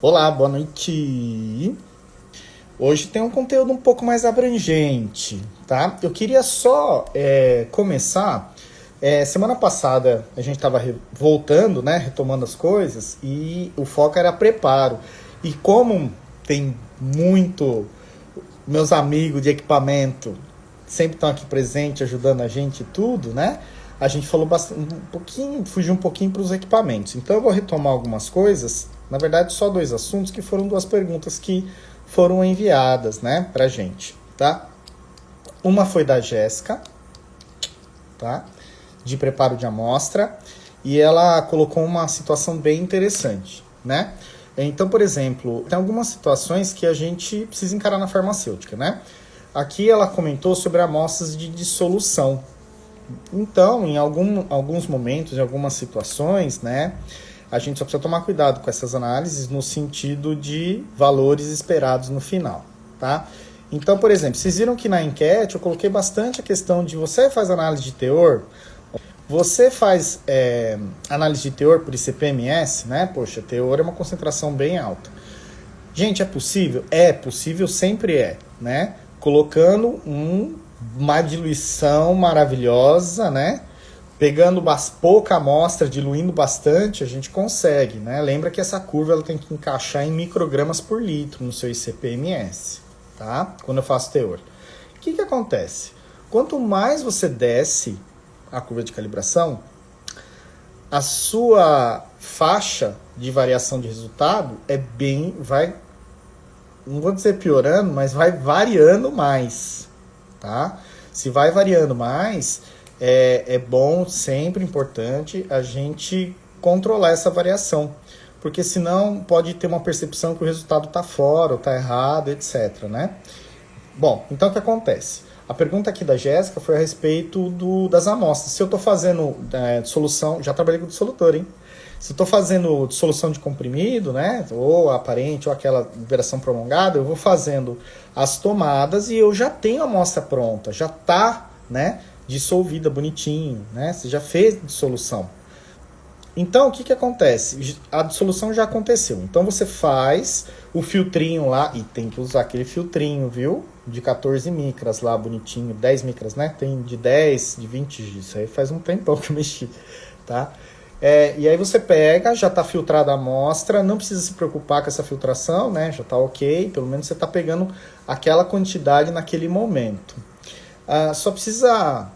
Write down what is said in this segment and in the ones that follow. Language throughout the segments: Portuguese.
Olá, boa noite. Hoje tem um conteúdo um pouco mais abrangente, tá? Eu queria só começar. Semana passada a gente estava voltando, né? Retomando as coisas e o foco era preparo. E como tem muito meus amigos de equipamento sempre estão aqui presentes, ajudando a gente e tudo, né? A gente falou bastante, fugiu um pouquinho para os equipamentos. Então eu vou retomar algumas coisas, na verdade só dois assuntos, que foram duas perguntas que foram enviadas, né, pra gente, tá? Uma foi da Jéssica, tá? De preparo de amostra, e ela colocou uma situação bem interessante, né? Então, por exemplo, tem algumas situações que a gente precisa encarar na farmacêutica, né? Aqui ela comentou sobre amostras de dissolução. Então, em alguns momentos, em algumas situações, né, a gente só precisa tomar cuidado com essas análises no sentido de valores esperados no final, tá? Então, por exemplo, vocês viram que na enquete eu coloquei bastante a questão de você faz análise de teor, você faz análise de teor por ICP-MS, né? Poxa, teor é uma concentração bem alta. Gente, é possível? É possível, sempre é, né? Colocando uma diluição maravilhosa, né? Pegando pouca amostra, diluindo bastante, a gente consegue, né? Lembra que essa curva ela tem que encaixar em microgramas por litro no seu ICP-MS, tá? Quando eu faço teor. O que acontece? Quanto mais você desce a curva de calibração, a sua faixa de variação de resultado vai, não vou dizer piorando, mas vai variando mais, tá? Se vai variando mais, é bom, sempre importante, a gente controlar essa variação, porque senão pode ter uma percepção que o resultado está fora, ou está errado, etc, né? Bom, então o que acontece? A pergunta aqui da Jéssica foi a respeito das amostras. Se eu estou fazendo dissolução, já trabalhei com dissolutor, hein? Se eu estou fazendo dissolução de comprimido, né, ou aparente, ou aquela liberação prolongada, eu vou fazendo as tomadas e eu já tenho a amostra pronta, já está, né, dissolvida bonitinho, né? Você já fez dissolução. Então, o que acontece? A dissolução já aconteceu. Então, você faz o filtrinho lá, e tem que usar aquele filtrinho, viu? De 14 micras lá, bonitinho, 10 micras, né? Tem de 10, de 20, isso aí faz um tempão que eu mexi, tá? E aí você pega, já está filtrada a amostra, não precisa se preocupar com essa filtração, né? Já está ok, pelo menos você está pegando aquela quantidade naquele momento. Só precisa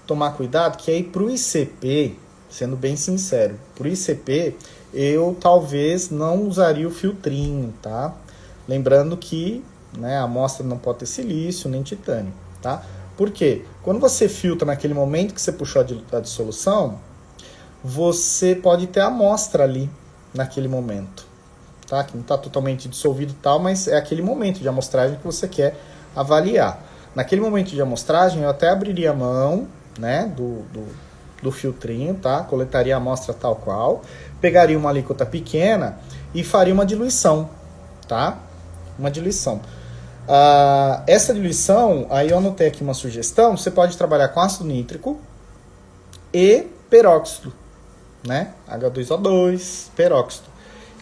tomar cuidado que aí para o ICP, sendo bem sincero, para o ICP eu talvez não usaria o filtrinho, tá? Lembrando que, né, a amostra não pode ter silício nem titânio, tá? Por quê? Quando você filtra naquele momento que você puxou a dissolução, você pode ter a amostra ali naquele momento, tá? Que não está totalmente dissolvido e tal, mas é aquele momento de amostragem que você quer avaliar. Naquele momento de amostragem, eu até abriria a mão, né, do filtrinho, tá? Coletaria a amostra tal qual, pegaria uma alíquota pequena e faria uma diluição, tá? Uma diluição. Essa diluição, aí eu anotei aqui uma sugestão, você pode trabalhar com ácido nítrico e peróxido, né? H2O2, peróxido.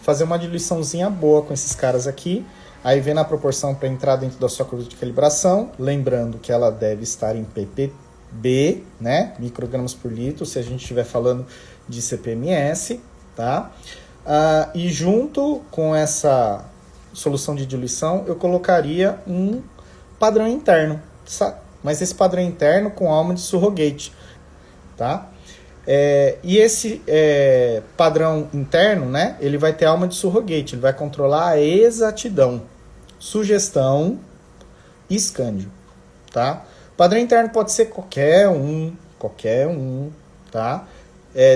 Fazer uma diluiçãozinha boa com esses caras aqui, aí vendo a proporção para entrar dentro da sua curva de calibração, lembrando que ela deve estar em ppb, né? Microgramas por litro, se a gente estiver falando de CPMS, tá? E junto com essa solução de diluição, eu colocaria um padrão interno, mas esse padrão interno com alma de surrogate, tá? E esse padrão interno, né, ele vai ter alma de surrogate, ele vai controlar a exatidão, sugestão e escândio, tá? Padrão interno pode ser qualquer um, tá?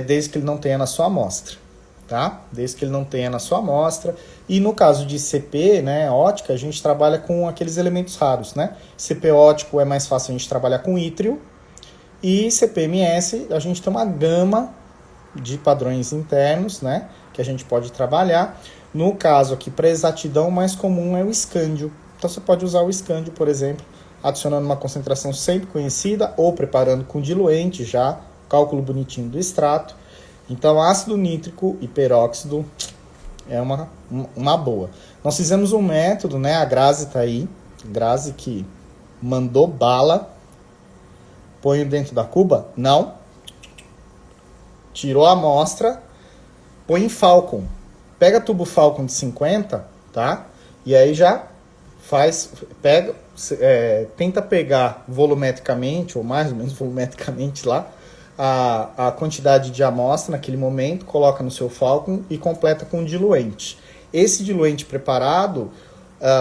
Desde que ele não tenha na sua amostra, tá? Desde que ele não tenha na sua amostra. E no caso de CP, né, ótica, a gente trabalha com aqueles elementos raros, né? CP ótico é mais fácil a gente trabalhar com ítrio. E CPMS, a gente tem uma gama de padrões internos, né, que a gente pode trabalhar. No caso aqui, para exatidão, o mais comum é o escândio. Então, você pode usar o escândio, por exemplo, adicionando uma concentração sempre conhecida ou preparando com diluente já, cálculo bonitinho do extrato. Então, ácido nítrico e peróxido é uma boa. Nós fizemos um método, né? A Grazi tá aí. Grazi que mandou bala. Põe dentro da cuba? Não. Tirou a amostra. Põe em Falcon. Pega tubo Falcon de 50, tá? E aí já tenta pegar volumetricamente, ou mais ou menos volumetricamente lá, a quantidade de amostra naquele momento, coloca no seu Falcon e completa com diluente. Esse diluente preparado,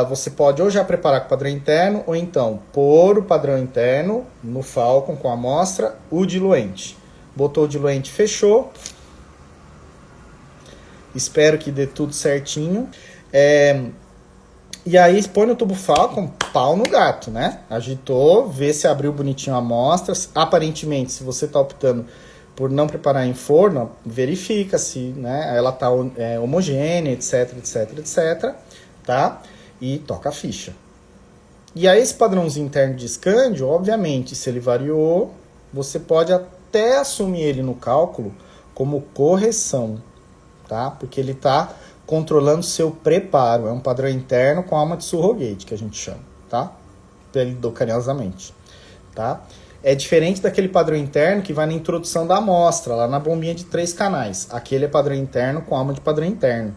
você pode ou já preparar com o padrão interno, ou então pôr o padrão interno no Falcon com a amostra, o diluente. Botou o diluente, fechou. Espero que dê tudo certinho. E aí põe no tubo Falcon, pau no gato, né? Agitou, vê se abriu bonitinho a amostra. Aparentemente, se você está optando por não preparar em forno, verifica se, né, ela está homogênea, etc, etc, etc, tá? E toca a ficha. E aí esse padrãozinho interno de escândio, obviamente, se ele variou, você pode até assumir ele no cálculo como correção, tá? Porque ele está controlando seu preparo. É um padrão interno com alma de surrogate, que a gente chama, tá? Carinhosamente, tá? É diferente daquele padrão interno que vai na introdução da amostra, lá na bombinha de 3 canais. Aquele é padrão interno com alma de padrão interno.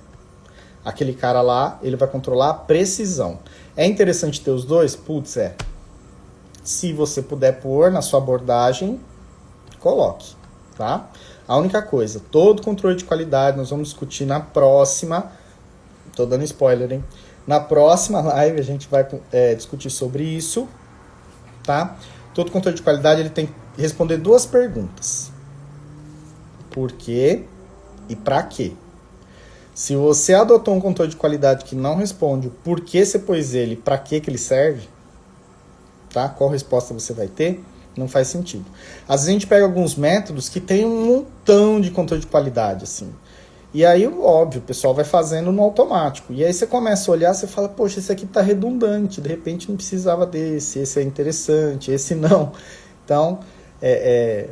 Aquele cara lá, ele vai controlar a precisão. É interessante ter os dois? Putz, Se você puder pôr na sua abordagem, coloque, tá? A única coisa, todo controle de qualidade, nós vamos discutir na próxima, tô dando spoiler, hein? Na próxima live a gente vai discutir sobre isso, tá? Todo controle de qualidade, ele tem que responder 2 perguntas. Por quê e pra quê? Se você adotou um controle de qualidade que não responde o porquê você pôs ele, pra que ele serve, tá? Qual resposta você vai ter? Não faz sentido. Às vezes a gente pega alguns métodos que tem um montão de controle de qualidade, assim. E aí, óbvio, o pessoal vai fazendo no automático. E aí você começa a olhar, você fala, poxa, esse aqui tá redundante, de repente não precisava desse, esse é interessante, esse não. Então,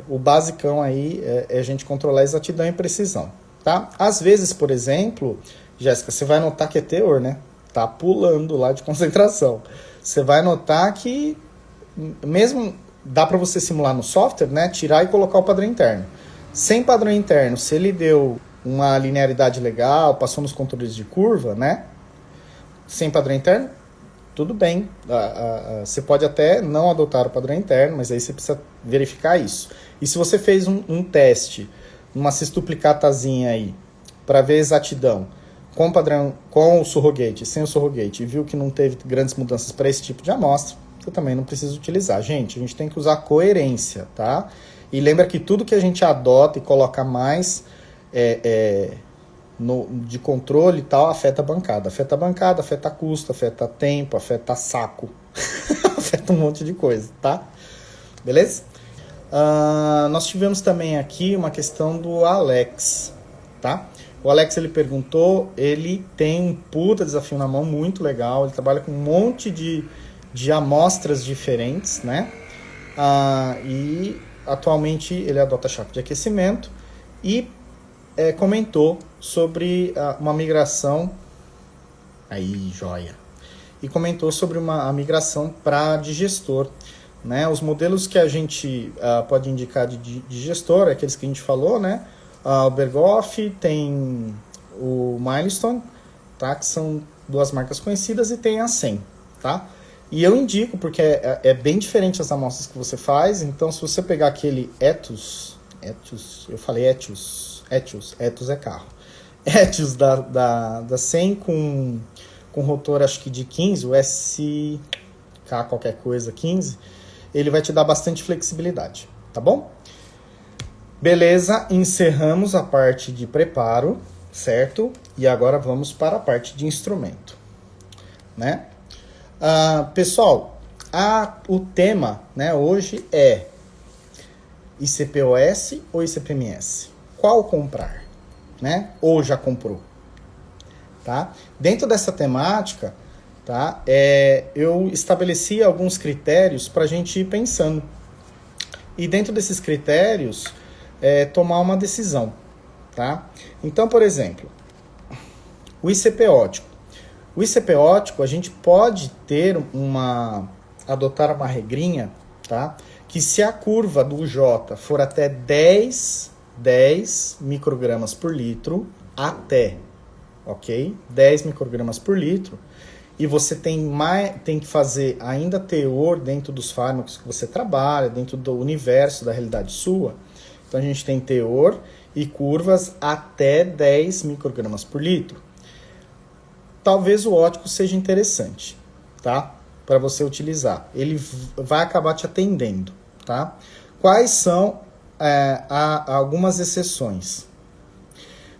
o basicão aí é a gente controlar a exatidão e precisão, tá? Às vezes, por exemplo, Jéssica, você vai notar que é teor, né? Tá pulando lá de concentração. Você vai notar que, mesmo dá para você simular no software, né? Tirar e colocar o padrão interno. Sem padrão interno, se ele deu uma linearidade legal, passou nos controles de curva, né? Sem padrão interno, tudo bem. Você pode até não adotar o padrão interno, mas aí você precisa verificar isso. E se você fez um teste, uma sextuplicatazinha aí, para ver exatidão, com o padrão, com o surrogate, sem o surrogate, e viu que não teve grandes mudanças para esse tipo de amostra, você também não precisa utilizar. Gente, a gente tem que usar coerência, tá? E lembra que tudo que a gente adota e coloca mais de controle e tal, afeta a bancada. Afeta a bancada, afeta custo, afeta tempo, afeta saco. Afeta um monte de coisa, tá? Beleza? Nós tivemos também aqui uma questão do Alex, tá? O Alex, ele perguntou, ele tem um puta desafio na mão muito legal, ele trabalha com um monte de amostras diferentes, né? E atualmente ele adota chapa de aquecimento e comentou sobre uma migração, aí joia, e comentou sobre a migração para digestor, né? Os modelos que a gente pode indicar de digestor, aqueles que a gente falou, né? O Berghoff, tem o Milestone, tá? Que são 2 marcas conhecidas, e tem a 100, tá? E eu indico, porque é bem diferente as amostras que você faz. Então, se você pegar aquele Etios, eu falei Etios é carro. Etios da 100 com rotor, acho que de 15, o SK qualquer coisa 15, ele vai te dar bastante flexibilidade, tá bom? Beleza, encerramos a parte de preparo, certo? E agora vamos para a parte de instrumento, né? Pessoal, o tema, né, hoje é ICP-OS ou ICP-MS? Qual comprar, né? Ou já comprou, tá? Dentro dessa temática, tá? Eu estabeleci alguns critérios para a gente ir pensando. E dentro desses critérios, tomar uma decisão, tá? Então, por exemplo, O ICP ótico. O ICP ótico, a gente pode adotar uma regrinha, tá? Que se a curva do J for até 10 microgramas por litro, ok? 10 microgramas por litro, e você tem que fazer ainda teor dentro dos fármacos que você trabalha, dentro do universo da realidade sua. Então a gente tem teor e curvas até 10 microgramas por litro. Talvez o ótico seja interessante, tá? Para você utilizar. Ele vai acabar te atendendo, tá? Quais são algumas exceções?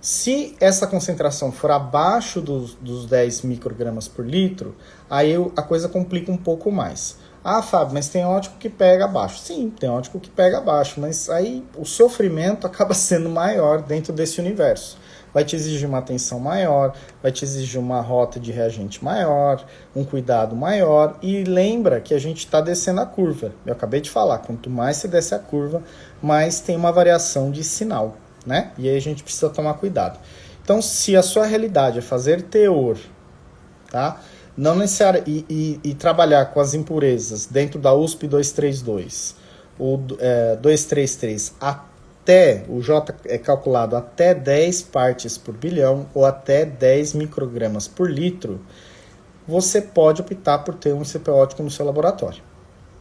Se essa concentração for abaixo dos 10 microgramas por litro, aí a coisa complica um pouco mais. Ah, Fábio, mas tem ótico que pega abaixo. Sim, tem ótico que pega abaixo, mas aí o sofrimento acaba sendo maior dentro desse universo. Vai te exigir uma atenção maior, vai te exigir uma rota de reagente maior, um cuidado maior. E lembra que a gente está descendo a curva. Eu acabei de falar, quanto mais você desce a curva, mais tem uma variação de sinal, né? E aí a gente precisa tomar cuidado. Então, se a sua realidade é fazer teor, tá? Não necessariamente e trabalhar com as impurezas dentro da USP 232 ou 233 até o J é calculado até 10 partes por bilhão ou até 10 microgramas por litro, você pode optar por ter um ICP ótico no seu laboratório,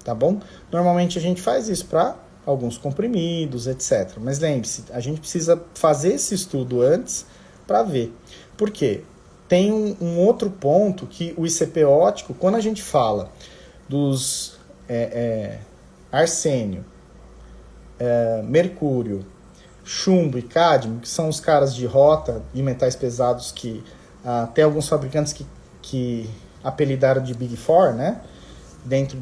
tá bom? Normalmente a gente faz isso para alguns comprimidos, etc. Mas lembre-se, a gente precisa fazer esse estudo antes para ver. Por quê? Tem um outro ponto que o ICP ótico, quando a gente fala dos arsênio, mercúrio, chumbo e cádmio, que são os caras de rota de metais pesados que tem alguns fabricantes que apelidaram de Big Four, né? Dentro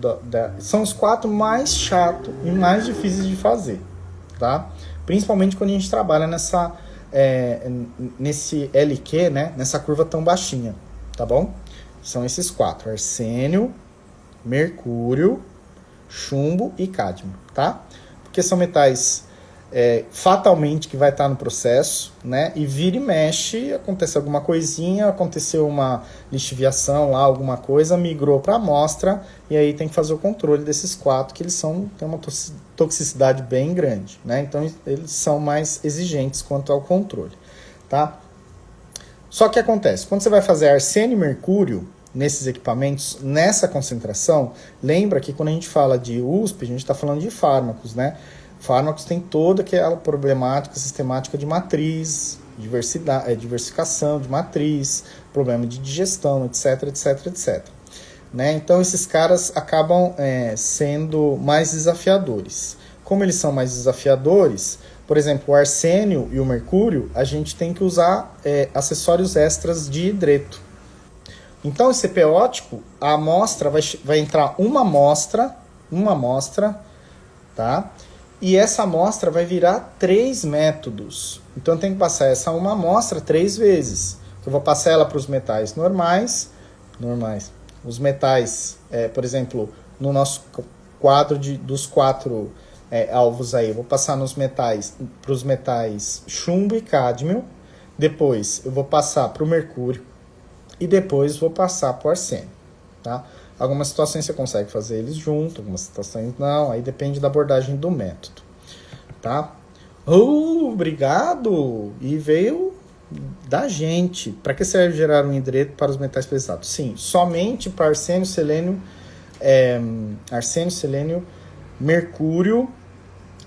são os 4 mais chatos e mais difíceis de fazer, tá? Principalmente quando a gente trabalha nesse LQ, né? Nessa curva tão baixinha, tá bom? São esses 4, arsênio, mercúrio, chumbo e cádmio, tá? Porque são metais fatalmente que vai estar no processo, né? E vira e mexe, acontece alguma coisinha, aconteceu uma lixiviação lá, alguma coisa, migrou para a amostra, e aí tem que fazer o controle desses 4, que eles têm uma toxicidade bem grande, né? Então eles são mais exigentes quanto ao controle, tá? Só que acontece, quando você vai fazer arsênio e mercúrio nesses equipamentos, nessa concentração, lembra que quando a gente fala de USP, a gente está falando de fármacos, né? Fármacos tem toda aquela problemática sistemática de matriz, diversificação de matriz, problema de digestão, etc, etc, etc. Né? Então, esses caras acabam sendo mais desafiadores. Como eles são mais desafiadores, por exemplo, o arsênio e o mercúrio, a gente tem que usar acessórios extras de hidreto. Então, esse ICP ótico, a amostra vai entrar uma amostra, tá? E essa amostra vai virar 3 métodos. Então, eu tenho que passar essa uma amostra 3 vezes. Eu vou passar ela para os metais normais. Os metais, por exemplo, no nosso quadro dos 4 alvos aí, eu vou passar para os metais chumbo e cádmio. Depois, eu vou passar para o mercúrio. E depois, vou passar para o arsênio, tá? Algumas situações você consegue fazer eles juntos, algumas situações não, aí depende da abordagem do método, tá? Obrigado! E veio da gente. Para que serve gerar um hidreto para os metais pesados? Sim, somente para arsênio, selênio, mercúrio,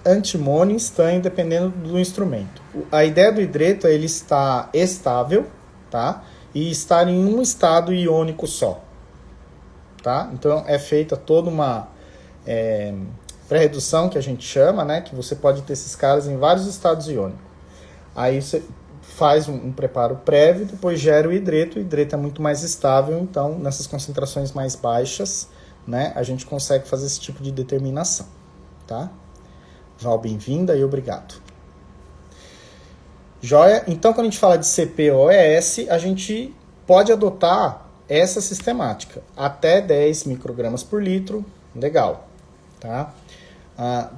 antimônio e estanho, dependendo do instrumento. A ideia do hidreto é ele estar estável, tá? E estar em um estado iônico só. Tá? Então é feita toda uma pré-redução que a gente chama, né? Que você pode ter esses caras em vários estados iônicos. Aí você faz um preparo prévio, depois gera o hidreto é muito mais estável, então nessas concentrações mais baixas, né, a gente consegue fazer esse tipo de determinação. Tá? Val, bem-vinda e obrigado. Joia? Então quando a gente fala de CPOES, a gente pode adotar essa sistemática, até 10 microgramas por litro, legal, tá?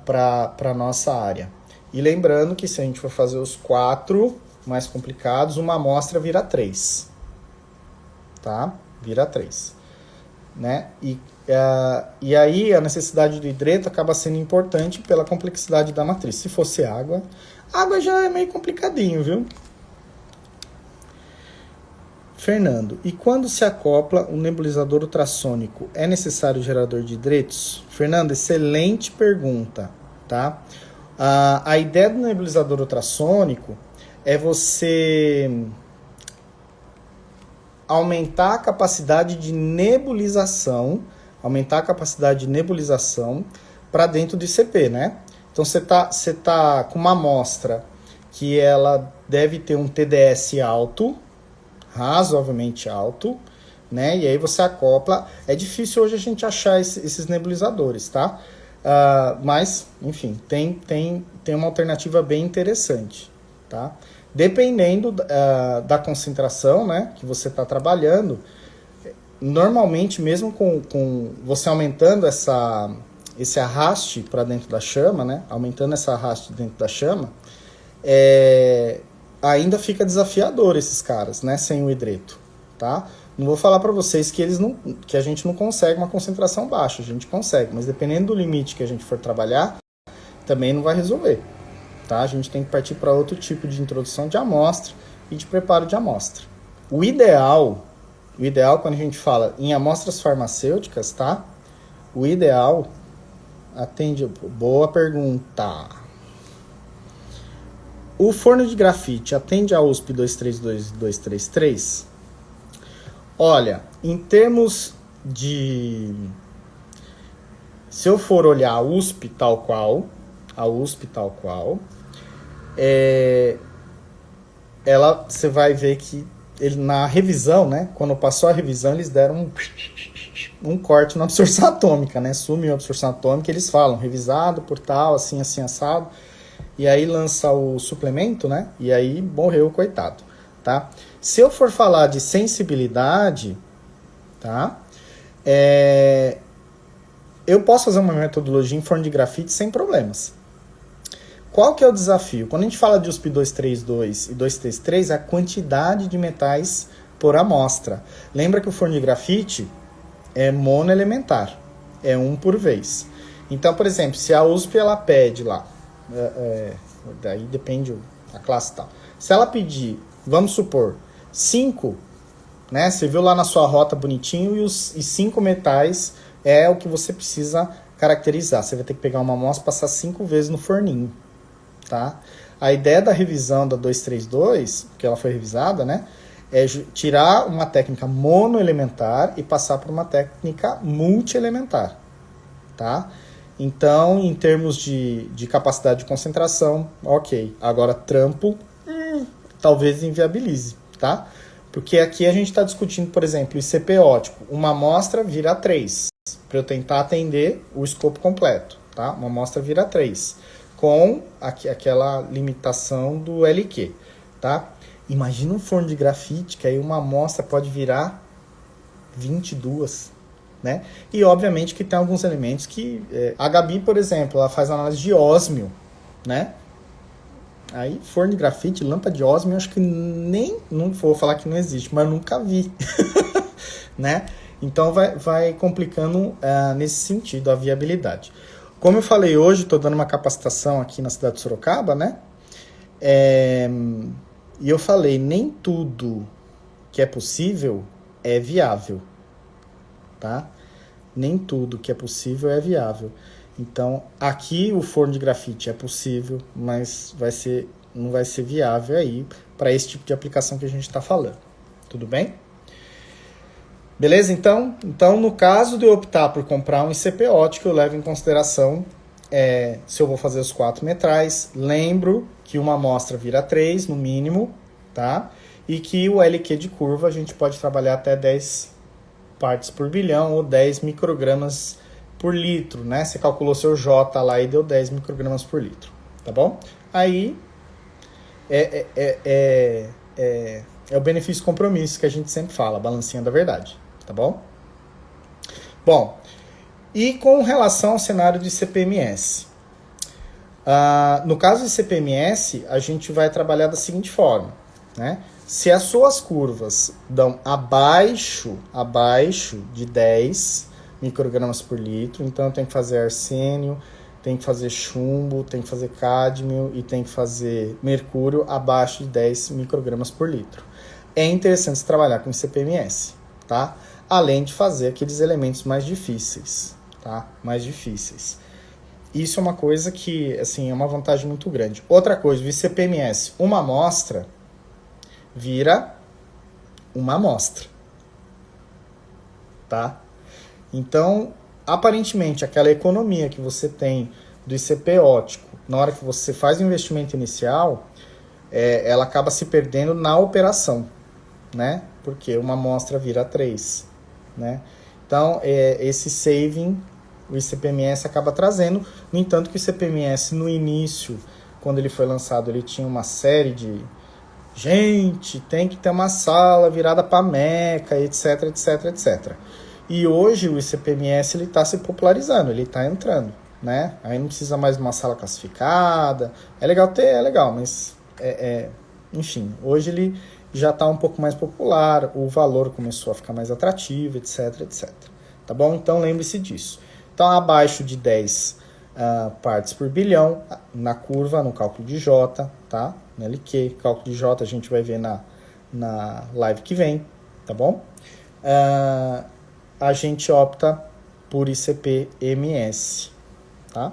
Para a nossa área. E lembrando que se a gente for fazer os 4 mais complicados, uma amostra vira 3, tá? Vira 3, né? E aí a necessidade do hidreto acaba sendo importante pela complexidade da matriz. Se fosse água, água já é meio complicadinho, viu? Fernando, e quando se acopla um nebulizador ultrassônico, é necessário gerador de hidretos? Fernando, excelente pergunta, tá? A ideia do nebulizador ultrassônico é você aumentar a capacidade de nebulização, para dentro do ICP, né? Então você tá com uma amostra que ela deve ter um TDS alto, razoavelmente alto, né? E aí você acopla. É difícil hoje a gente achar esses nebulizadores, tá? Mas, enfim, tem uma alternativa bem interessante, tá? Dependendo da concentração, né, que você está trabalhando, normalmente, mesmo com você aumentando esse arraste para dentro da chama, né, aumentando essa arraste dentro da chama, ainda fica desafiador esses caras, né, sem o hidreto, tá? Não vou falar para vocês que a gente não consegue uma concentração baixa, a gente consegue, mas dependendo do limite que a gente for trabalhar, também não vai resolver, tá? A gente tem que partir para outro tipo de introdução de amostra e de preparo de amostra. O ideal quando a gente fala em amostras farmacêuticas, tá? O ideal atende... Boa pergunta. O forno de grafite atende a USP 232 e 233? Olha, em termos de... Se eu for olhar a USP tal qual, você vai ver que na revisão, né? Quando passou a revisão, eles deram um corte na absorção atômica, né? Sumiu a absorção atômica, eles falam, revisado por tal, assim, assim, assado. E aí lança o suplemento, né? E aí morreu, coitado, tá? Se eu for falar de sensibilidade, tá? Eu posso fazer uma metodologia em forno de grafite sem problemas. Qual que é o desafio? Quando a gente fala de USP 232 e 233, é a quantidade de metais por amostra. Lembra que o forno de grafite é monoelementar, é um por vez. Então, por exemplo, se a USP ela pede lá, daí depende da classe e tal. Se ela pedir, vamos supor, 5, né? Você viu lá na sua rota bonitinho e 5 metais é o que você precisa caracterizar. Você vai ter que pegar uma amostra e passar 5 vezes no forninho. Tá? A ideia da revisão da 232, que ela foi revisada, né, é tirar uma técnica monoelementar e passar para uma técnica multielementar. Tá? Então, em termos de capacidade de concentração, ok. Agora, trampo, talvez inviabilize. Tá? Porque aqui a gente está discutindo, por exemplo, ICP ótico. Uma amostra vira 3, para eu tentar atender o escopo completo. Tá? Uma amostra vira 3. Com aquela limitação do LQ, tá? Imagina um forno de grafite, que aí uma amostra pode virar 22, né? E obviamente que tem alguns elementos que... a Gabi, por exemplo, ela faz análise de ósmio, né? Aí forno de grafite, lâmpada de ósmio, eu acho que não vou falar que não existe, mas eu nunca vi, né? Então vai complicando nesse sentido a viabilidade. Como eu falei hoje, estou dando uma capacitação aqui na cidade de Sorocaba, né? E eu falei, nem tudo que é possível é viável, tá? Nem tudo que é possível é viável. Então, aqui o forno de grafite é possível, mas não vai ser viável aí para esse tipo de aplicação que a gente está falando. Tudo bem? Beleza? Então, no caso de eu optar por comprar um ICP ótico, eu levo em consideração se eu vou fazer os 4 metrais. Lembro que uma amostra vira 3, no mínimo, tá? E que o LQ de curva a gente pode trabalhar até 10 partes por bilhão ou 10 microgramas por litro, né? Você calculou seu J lá e deu 10 microgramas por litro, tá bom? Aí é o benefício-compromisso que a gente sempre fala, a balancinha da verdade. Tá bom? Bom, e com relação ao cenário de CPMS? No caso de CPMS, a gente vai trabalhar da seguinte forma, né? Se as suas curvas dão abaixo de 10 microgramas por litro, então tem que fazer arsênio, tem que fazer chumbo, tem que fazer cádmio e tem que fazer mercúrio abaixo de 10 microgramas por litro. É interessante trabalhar com ICP-MS, tá? Além de fazer aqueles elementos mais difíceis, tá? Mais difíceis. Isso é uma coisa que, assim, é uma vantagem muito grande. Outra coisa, o ICP-MS, uma amostra vira uma amostra, tá? Então, aparentemente, aquela economia que você tem do ICP ótico, na hora que você faz o investimento inicial, ela acaba se perdendo na operação, né? Porque uma amostra vira 3, né? Então, esse saving, o ICP-MS acaba trazendo. No entanto, que o ICP-MS, no início, quando ele foi lançado, ele tinha uma série de gente, tem que ter uma sala virada para Meca, etc, etc, etc. E hoje o ICP-MS está se popularizando, ele está entrando, né? Aí não precisa mais de uma sala classificada. É legal ter, é legal, mas enfim, hoje ele já está um pouco mais popular, o valor começou a ficar mais atrativo, etc, etc. Tá bom? Então lembre-se disso. Então abaixo de 10 partes por bilhão na curva, no cálculo de J, tá? No LQ, cálculo de J a gente vai ver na live que vem, tá bom? A gente opta por ICP-MS, tá?